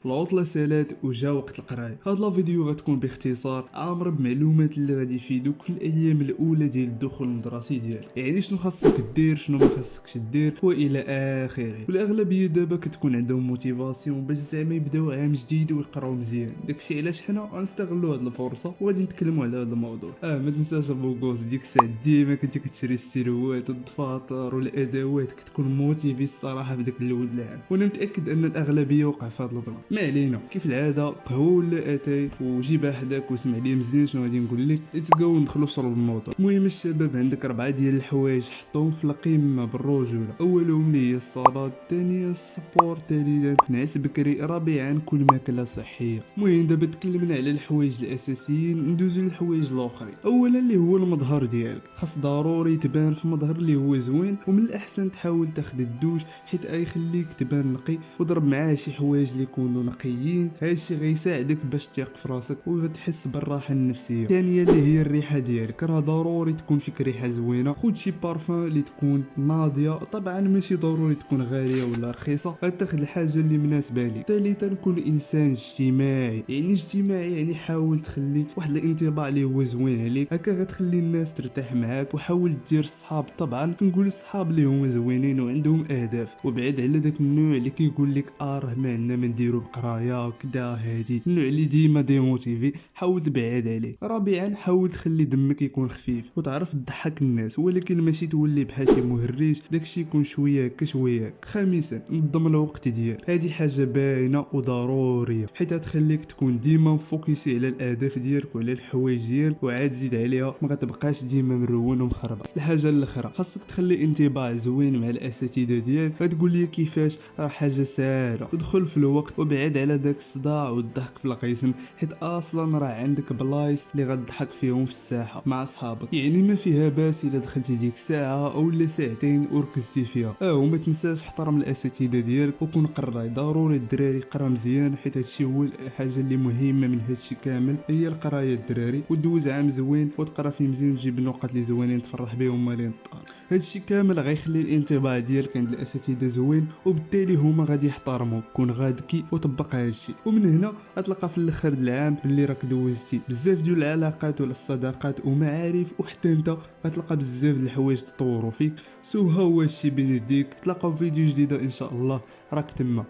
في العطلة سالات وجا وقت القرايه. هاد لا فيديو غتكون باختصار عامر بمعلومات اللي غادي يفيدوك في الايام الاولى ديال الدخول الدراسي ديالك، يعني شنو خاصك دير شنو ما خاصكش دير والى اخره. والاغلبيه دابا كتكون عندهم موتيفاسيون باش زعما يبداو عام جديد ويقراو مزيان، داكشي علاش حنا غنستغلوا هاد الفرصه وغادي نتكلموا على هاد الموضوع. ما تنساش ابوكوس ديك الساعه ديما كنتي كتشري السيروات والدفاطر والادوات، كتكون موتيفي الصراحه في داك الاول العام، وانا متاكد ان الاغلبيه وقع في هاد البلان. ما علينا، كيف العاده قهوه ولا اتاي وجيب حداك واسمع لي مزيان شنو غادي نقول لك. نتسقاو ندخلوا في الموضوع. المهم الشباب، عندك 4 ديال الحوايج حطوهم في القمه بالرجوله. اولهم اللي هي الصلاه، ثانيا السبور، ثالثا نعس بكري، رابعا كل ماكله صحيه. المهم دابا تكلمنا على الحوايج الاساسيين، ندوزو للحوايج الاخرين. اولا اللي هو المظهر ديالك، خاص ضروري تبان في مظهر اللي هو زوين، ومن الاحسن تحاول تاخذ الدوش حيت يخليك تبان نقي، وضرب معاه شي حوايج اللي يكونوا نقيين. هادشي غيساعدك باش تثق في راسك وغتحس بالراحه النفسيه. ثانيا اللي هي الريحه ديالك، راه ضروري تكون فيك ريحه زوينه. خذ شي بارفان اللي تكون ناضيه، طبعا ماشي ضروري تكون غاليه ولا رخيصه، غتاخذ الحاجه اللي مناسبه لك. ثالثا كون انسان اجتماعي، يعني حاول تخلي واحد الانطباع اللي هو زوين عليك، هكا غتخلي الناس ترتاح معاك. وحاول دير صحاب، طبعا كنقول صحاب اللي هما زوينين وعندهم اهداف، وبعد على داك النوع اللي كيقول لك راه ما عندنا ما نديرو بقرايه كدا، هادي النوع اللي ديما ديموتيفي، حاول تبعد عليه. رابعا حاول تخلي دمك يكون خفيف وتعرف تضحك الناس، ولكن ماشي تولي بحال شي مهرج، داكشي يكون شويه هكا شويه. خامسا نظم الوقت ديالك، هادي حاجه باينه وضروريه حيت غتخليك تكون ديما فوكسي على الاهداف ديالك وعلى الحوايج ديالك، وعاد زيد عليها ما غتبقاش ديما مرون ومخربط. الحاجه الاخرى خاصك تخلي انطباع زوين مع الاساتذه ديالك. غتقول لي كيفاش؟ راه حاجه ساهله، ادخل في الوقت وبعد على داك الصداع والضحك في القسم، حيت اصلا راه عندك بلايص اللي غتضحك فيهم في الساحه مع اصحابك، يعني ما فيها باس الا دخلتي ديك ساعه او لا ساعتين وركزتي فيها. وما تنساش احترم الاساتذه ديالك وكون قراي. ضروري الدراري يقرا مزيان حيت هادشي هو الحاجه اللي مهمه من هادشي كامل، هي القرايه الدراري. ودوز عام زوين وتقرا فيه مزيان وتجيب النقط اللي زوينين تفرح بهم مالين الدار. هادشي كامل غيخلي الانطباع ديالك عند الاساتذه زوين، وبالتالي هما غادي يحترموك. كون غادكي وطبق هادشي، ومن هنا غتلقى في الاخر العام باللي راك دوزتي بزاف ديال العلاقات ولا الصداقات ومعارف، وحتى انت غتلقى بزاف د الحوايج تطوروا فيك. سو ها هو الشي بين يديك. تلاقاو فيديو جديده ان شاء الله، راك تما.